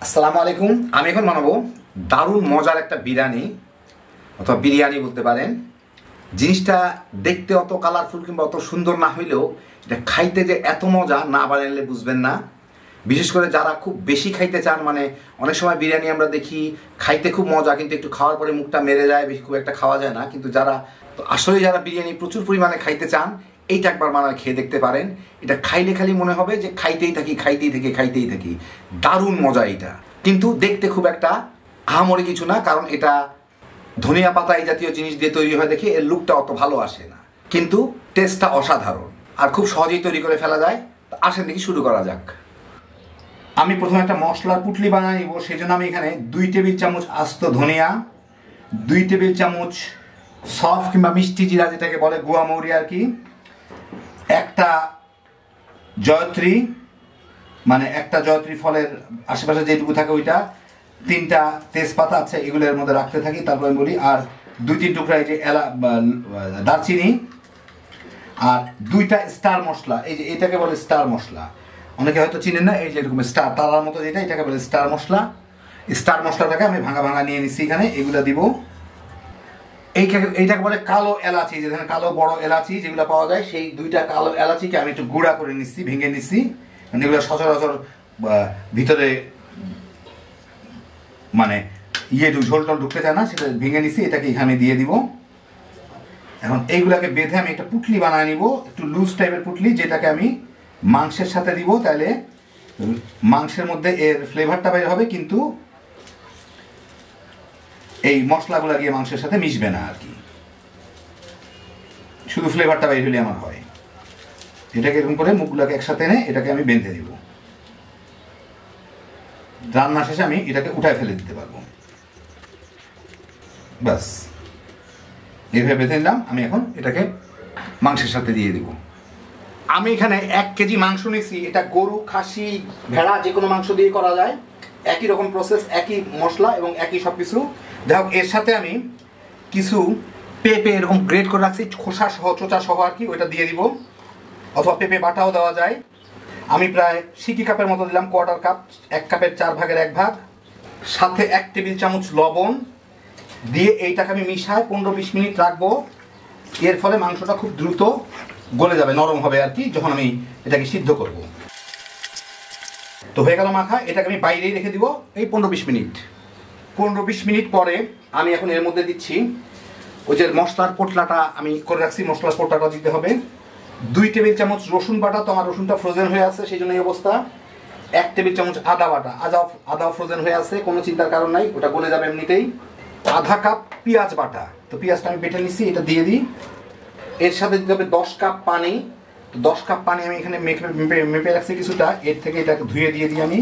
আসসালামু আলাইকুম। আমি এখন বানাবো দারুণ মজার একটা বিরিয়ানি অথবা বিরিয়ানি বলতে পারেন। জিনিসটা দেখতে অত কালারফুল কিংবা অত সুন্দর না হইলেও এটা খাইতে যে এত মজা না বানাইলে বুঝবেন না। বিশেষ করে যারা খুব বেশি খাইতে চান, মানে অনেক সময় বিরিয়ানি আমরা দেখি খাইতে খুব মজা, কিন্তু একটু খাওয়ার পরে মুখটা মেরে যায়, বেশি খুব একটা খাওয়া যায় না। কিন্তু যারা বিরিয়ানি প্রচুর পরিমাণে খাইতে চান, এইটা একবার বানায় খেয়ে দেখতে পারেন। এটা খাইলে খালি মনে হবে যে খাইতেই থাকি। দারুণ মজা এটা, কিন্তু দেখতে খুব একটা আহামরি কিছু না, কারণ এটা ধনিয়া পাতা এই জাতীয় জিনিস দিয়ে তৈরি হয় দেখে এর লুকটা অত ভালো আসে না, কিন্তু টেস্টটা অসাধারণ আর খুব সহজেই তৈরি করে ফেলা যায়। আসেন দেখি শুরু করা যাক। আমি প্রথমে একটা মশলার পুটলি বানিয়ে নিব। সেই জন্য আমি এখানে 2 টেবিল চামচ আস্ত ধনিয়া, 2 টেবিল চামচ সফট কিংবা মিষ্টি জিরা যেটাকে বলে গুয়া মৌরি আর কি, একটা জয়ত্রী, মানে একটা জয়ত্রী ফলের আশেপাশে যেটুকু থাকে ওইটা, 3টা তেজপাতা আছে, এগুলোর মধ্যে রাখতে থাকি। তারপর আমি বলি আর 2-3 টুকরা এই যে দারচিনি, আর 2টা স্টার মশলা। এই যে এটাকে বলে স্টার মশলা, অনেকে হয়তো চিনেন না। এই যে এরকম স্টার তারার মতো যেটা, এটাকে বলে স্টার মশলা। স্টার মশলাটাকে আমি ভাঙা নিয়ে নিচ্ছি এখানে, এগুলো দিব। এইটাকে বলে কালো এলাচি, যেখানে কালো বড় এলাচি যেগুলো পাওয়া যায়, সেই 2টা কালো এলাচিকে আমি একটু গুঁড়া করে নিচ্ছি, ভেঙে নিচ্ছি। মানে এগুলো সচরাচর ভিতরে মানে ঝোল টল ঢুকতে চায় না, সেটা ভেঙে নিচ্ছি, এটাকে এখানে দিয়ে দিব। এখন এইগুলাকে বেঁধে আমি একটা পুটলি বানিয়ে নিব, একটু লুজ টাইপের পুটলি, যেটাকে আমি মাংসের সাথে দিব। তাহলে মাংসের মধ্যে এর ফ্লেভারটা বের হবে, কিন্তু এই মশলাগুলো গিয়ে মাংসের সাথে মিশবে না আর কি, শুধু ফ্লেভারটা বের হলে আমার হয়। এটাকে এরকম করে মুখগুলোকে একসাথে এনে এটাকে আমি বেঁধে দিব। রান্না শেষে আমি এটাকে উঠায় ফেলে দিতে পারবো। ব্যাস এইভাবে বেঁধে নিলাম। আমি এখন এটাকে মাংসের সাথে দিয়ে দিব। আমি এখানে 1 কেজি মাংস নিয়েছি। এটা গরু, খাসি, ভেড়া, যে কোনো মাংস দিয়ে করা যায়। একই রকম প্রসেস, একই মশলা এবং একই সব কিছু। যাই হোক, এর সাথে আমি কিছু পেঁপে এরকম গ্রেট করে রাখছি, খোসা সহ, চোচা সহ আর কি, ওইটা দিয়ে দিব, অথবা পেঁপে বাটাও দেওয়া যায়। আমি প্রায় সিকি কাপের মতো দিলাম, 1/4 কাপ, 1 কাপের 4 ভাগের 1 ভাগ। সাথে 1 টেবিল চামচ লবণ দিয়ে এইটাকে আমি মিশায় 15-20 মিনিট রাখবো। এর ফলে মাংসটা খুব দ্রুত গলে যাবে, নরম হবে আর কি, যখন আমি এটাকে সিদ্ধ করব। তো হয়ে গেল মাখা। এটাকে আমি বাইরেই রেখে দিব এই 15-20 মিনিট। 15-20 মিনিট পরে আমি এখন এর মধ্যে দিচ্ছি ওই যে মশলার পোটলাটা আমি করে রাখছি, মশলার পোটলাটা দিতে হবে। 2 টেবিল চামচ রসুন বাটা, তো আমার রসুনটা ফ্রোজেন হয়ে আছে, সেই জন্য এই অবস্থা। 1 টেবিল চামচ আদা বাটা, আদাও ফ্রোজেন হয়ে আছে, কোনো চিন্তার কারণ নাই, ওটা গলে যাবে এমনিতেই। আধা কাপ পেঁয়াজ বাটা, তো পেঁয়াজটা আমি বেটে নিচ্ছি, এটা দিয়ে দিই। এর সাথে দিতে হবে 10 কাপ পানি। 10 কাপ পানি আমি এখানে মেপে রাখছি কিছুটা, এর থেকে এটাকে ধুয়ে দিয়ে দিই আমি।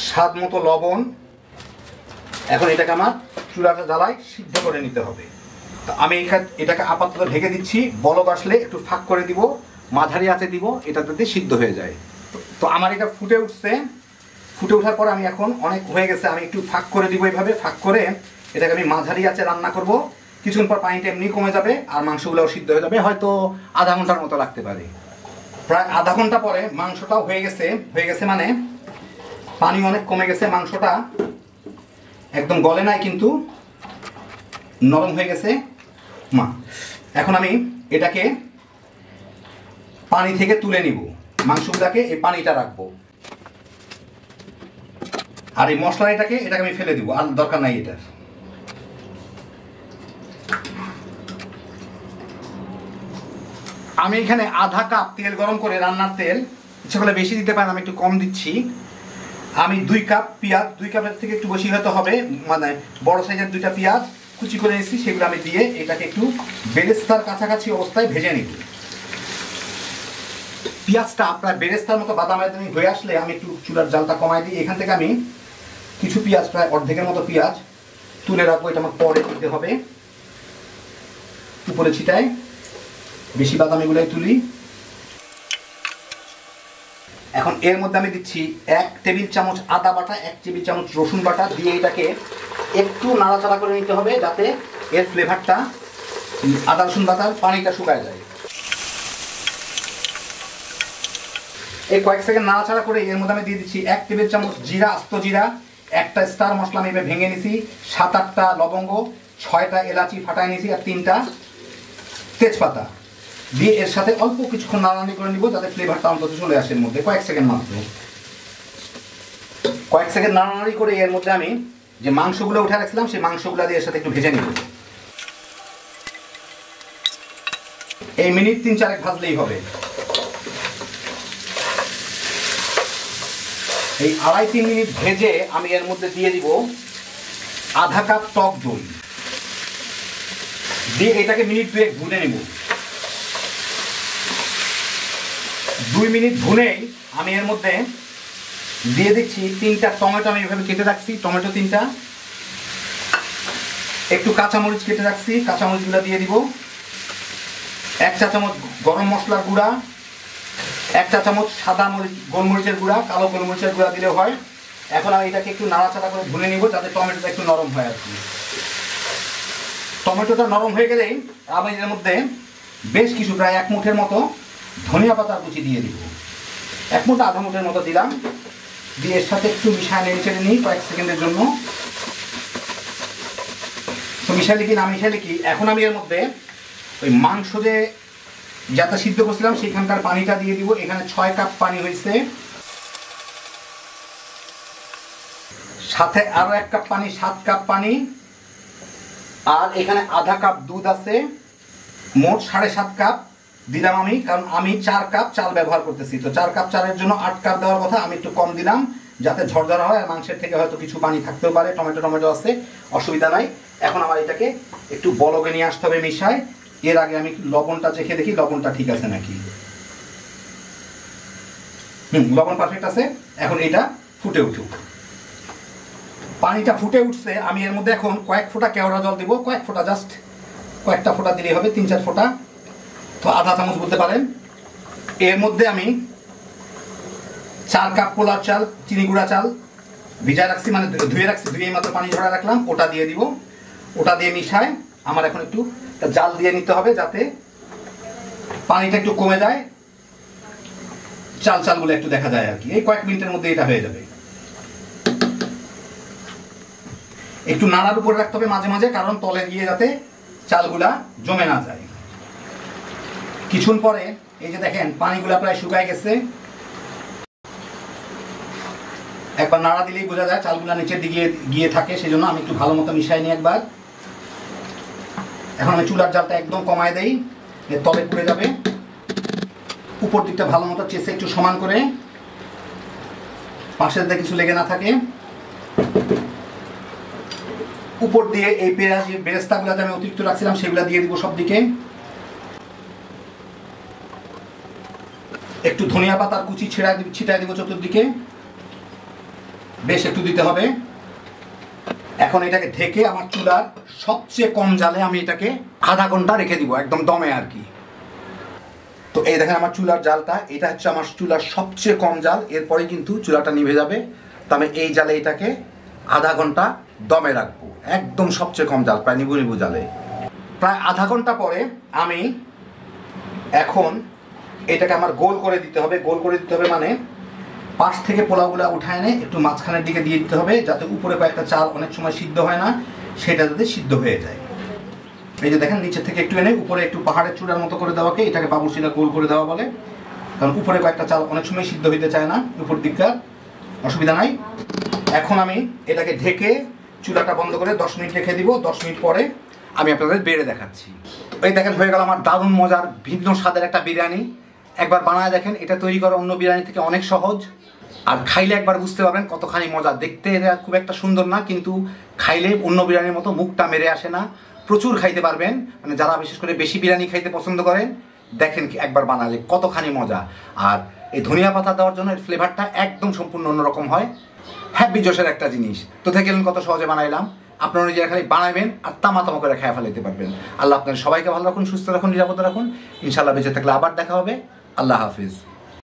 স্বাদ মতো লবণ। এখন এটাকে আমার চুলাটা জ্বালায় সিদ্ধ করে নিতে হবে। তো আমি এটাকে আপাতত ঢেকে দিচ্ছি। বলক আসলে একটু ফাঁক করে দিব, মাঝারি আঁচে দিব, এটা যাতে সিদ্ধ হয়ে যায়। তো আমার এটা ফুটে উঠছে। ফুটে ওঠার পর আমি এখন অনেক হয়ে গেছে, আমি একটু ফাঁক করে দিব, এইভাবে ফাঁক করে এটাকে আমি মাঝারি আঁচে রান্না করব। কিছুক্ষণ পর পানিটা এমনি কমে যাবে আর মাংসগুলোও সিদ্ধ হয়ে যাবে, হয়তো আধা ঘন্টার মতো লাগতে পারে। প্রায় আধা ঘন্টা পরে মাংসটাও হয়ে গেছে মানে পানি অনেক কমে গেছে, মাংসটা একদম গলে নাই কিন্তু নরম হয়ে গেছে। এখন আমি এটাকে পানি থেকে তুলে নিব, মাংসগুলোকে এই পানিটা রাখবো, আর এই মশলা এটাকে আমি ফেলে দিব, আর দরকার নাই এটার। আমি এখানে আধা কাপ তেল গরম করে, রান্নার তেল, ইচ্ছা করলে বেশি দিতে পারেন, আমি একটু কম দিচ্ছি। আমি 2 কাপ পেঁয়াজ, 2 কাপের থেকে একটু বেশি হতে হবে, মানে বড় সাইজের 2টা পেঁয়াজ কুচি করে নিচ্ছি, সেগুলো আমি দিয়ে এটাকে একটু বেরেস্তার কাছাকাছি অবস্থায় ভেজে নিব। পেঁয়াজটা প্রায় বেরেস্তার মতো বাদামি হয়ে আসলে আমি একটু চুলার জালটা কমাই দিই। এখান থেকে আমি কিছু পেঁয়াজ, প্রায় অর্ধেকের মতো পেঁয়াজ তুলে রাখবো, এটা আমার পরে দিতে হবে। উপরে ছিটাই, বেশি বাদামিগুলোই তুলি। এখন এর মধ্যে আমি দিচ্ছি 1 টেবিল চামচ আদা বাটা, 1 টেবিল চামচ রসুন বাটা দিয়ে এটাকে একটু নাড়াচাড়া করে নিতে হবে, যাতে এর ফ্লেভারটা আদা রসুন বাটার পানিটা শুকায় যায়। এই কয়েক সেকেন্ড নাড়াচাড়া করে এর মধ্যে আমি দিয়ে দিচ্ছি 1 টেবিল চামচ জিরা, আস্ত জিরা, একটা স্টার মশলা আমি ভেঙে নিছি, 7-8টা লবঙ্গ, 6টা এলাচি ফাটাই নিছি আর 3টা তেজপাতা দিয়ে এর সাথে অল্প কিছুক্ষণ নাড়ানি করে নিব যাতে ফ্লেভারটা অন্তত চলে আসে এর মধ্যে। কয়েক সেকেন্ড মাত্র, কয়েক সেকেন্ড নাড়ানাড়ি করে এর মধ্যে আমি যে মাংসগুলো উঠে রাখছিলাম সেই মাংসগুলো দিয়ে এর সাথে একটু ভেজে নিব। এই মিনিট 3-4 ভাজলেই হবে। এই 2.5-3 মিনিট ভেজে আমি এর মধ্যে দিয়ে দিব আধা কাপ টক দই দিয়ে এটাকে মিনিট 2 ভুনে নিব। 2 মিনিট ভুনেই আমি এর মধ্যে দিয়ে দিচ্ছি 3টা টমেটো, আমি এভাবে কেটে রাখছি, টমেটো 3টা, একটু কাঁচামরিচ কেটে রাখছি, কাঁচামরিচগুলো দিয়ে দিব, 1 চা চামচ গরম মশলার গুঁড়া, 1 চা চামচ সাদা গোলমরিচের গুঁড়া, কালো গোলমরিচের গুঁড়া দিলেও হয়। এখন আমি এটাকে একটু নাড়াচাড়া করে ভুনে নিব যাতে টমেটোটা একটু নরম হয় আর কি। টমেটোটা নরম হয়ে গেলেই আমি এর মধ্যে বেশ কিছু প্রায় 1 মুঠের মতো ধনিয়া পাতার কুচি দিয়ে দিব। 1 মুঠা আধা মুঠের মতো দিলাম, দিয়ে এর সাথে একটু মিশায় নেড়ে চেড়ে নিই কয়েক সেকেন্ডের জন্য। তো মিশাইলে কি না মিশাইলে কি, এখন আমি এর মধ্যে ওই মাংস যে যাতে সিদ্ধ করছিলাম সেইখানকার পানিটা দিয়ে দিব। এখানে 6 কাপ পানি হয়েছে, সাথে আরো 1 কাপ পানি, 7 কাপ পানি, আর এখানে আধা কাপ দুধ আছে, মোট 7.5 কাপ দিলাম আমি, কারণ আমি 4 কাপ চাল ব্যবহার করতেছি। তো 4 কাপ চালের জন্য 8 কাপ দেওয়ার কথা, আমি একটু কম দিলাম যাতে ঝরঝরা হয়। আর মাংসের থেকে হয়তো কিছু পানি থাকতেও পারে, টমেটো আছে, অসুবিধা নাই। এখন আমার এটাকে একটু বলকে নিয়ে আসতে হবে মিশায়। এর আগে আমি লবণটা চেখে দেখি লবণটা ঠিক আছে নাকি। লবণ পারফেক্ট আছে। এখন এটা ফুটে উঠুক। পানিটা ফুটে উঠছে, আমি এর মধ্যে এখন কয়েক ফোঁটা কেওড়া জল দিব, কয়েক ফোঁটা, জাস্ট কয়েকটা ফোঁটা দিলেই হবে, 3-4 ফোঁটা, তো আধা চামচ বলতে পারেন। এর মধ্যে আমি 4 কাপ পোলার চাল, চিনি গুঁড়া চাল ভিজায় রাখছি, মানে ধুয়ে রাখছি, ধুয়ে মাত্র পানি ঝরা রাখলাম, ওটা দিয়ে দিব। ওটা দিয়ে মিশায় আমার এখন একটু জাল দিয়ে নিতে হবে যাতে পানিটা একটু কমে যায়, চালগুলো একটু দেখা যায় আর কি। এই কয়েক মিনিটের মধ্যে এটা হয়ে যাবে। একটু নাড়ার উপরে রাখতে হবে মাঝে মাঝে, কারণ তলে গিয়ে যাতে চালগুলা জমে না যায়। কিছুক্ষণ পরে এই যে দেখেন পানিগুলা প্রায় শুকায় গেছে, একবার নাড়া দিলেই বোঝা যায় চালগুলা নিচের দিকে গিয়ে থাকে, সেই জন্য আমি একটু ভালো মতো মিশাই নিই একবার। এখন আমি চুলার জালটা একদম কমায় দেই, এর তলে পুড়ে যাবে। উপর দিকটা ভালো মতো চেষে একটু সমান করে, পাশের দিকে কিছু লেগে না থাকে। উপর দিয়ে এই বেরেস্তাগুলো যে আমি অতিরিক্ত রাখছিলাম সেগুলো দিয়ে দিব সব দিকে। একটু ধনিয়া পাতার কুচি ছিটাই দিব চতুর্দিকে, বেশ একটু দিতে হবে। এখন এটাকে ঢেকে আমার চুলার সবচেয়ে কম জালে আমি এটাকে আধা ঘন্টা রেখে দিব, একদম দমে আর কি। তো এই দেখেন আমার চুলার জালটা, এটা হচ্ছে আমার চুলার সবচেয়ে কম জাল, এরপরে কিন্তু চুলাটা নিভে যাবে। তো আমি এই জালে এটাকে আধা ঘন্টা দমে রাখবো, একদম সবচেয়ে কম জাল, প্রায় নিবু জালে। প্রায় আধা ঘন্টা পরে আমি এখন এটাকে আমার গোল করে দিতে হবে। গোল করে দিতে হবে মানে পাশ থেকে পোলাওগুলা উঠায় এনে একটু মাঝখানের দিকে দিয়ে দিতে হবে, যাতে উপরে কয়েকটা চাল অনেক সময় সিদ্ধ হয় না, সেটা যাতে সিদ্ধ হয়ে যায়। এই যে দেখেন নিচের থেকে একটু এনে উপরে একটু পাহাড়ের চূড়ার মতো করে দেওয়াকে এটাকে বাবুর্চিটা গোল করে দেওয়া বলে, কারণ উপরে কয়েকটা চাল অনেক সময় সিদ্ধ হইতে চায় না উপর দিকটা, অসুবিধা নাই। এখন আমি এটাকে ঢেকে চুলাটা বন্ধ করে 10 মিনিট রেখে দিব। 10 মিনিট পরে আমি আপনাদের বেড়ে দেখাচ্ছি। এই দেখেন হয়ে গেল আমার দারুণ মজার ভিন্ন স্বাদের একটা বিরিয়ানি। একবার বানায় দেখেন, এটা তৈরি করা অন্য বিরিয়ানি থেকে অনেক সহজ, আর খাইলে একবার বুঝতে পারবেন কতখানি মজা। দেখতে এটা খুব একটা সুন্দর না, কিন্তু খাইলে অন্য বিরিয়ানির মতো মুখটা মেরে আসে না, প্রচুর খাইতে পারবেন। মানে যারা বিশেষ করে বেশি বিরিয়ানি খাইতে পছন্দ করেন, দেখেন একবার বানালে কতখানি মজা। আর এই ধনিয়া পাতা দেওয়ার জন্য এর ফ্লেভারটা একদম সম্পূর্ণ অন্যরকম হয়, হ্যাপি জোশের একটা জিনিস। তো দেখলেন কত সহজে বানাইলাম। আপনারা নিজেরা খালি বানাবেন আর তামা করে খেয়ে ফেলাইতে পারবেন। আল্লাহ আপনাদের সবাইকে ভালো রাখুন, সুস্থ রাখুন, নিরাপদ রাখুন। ইনশাআল্লাহ বেঁচে থাকলে আবার দেখা হবে। আল্লাহ হাফিজ।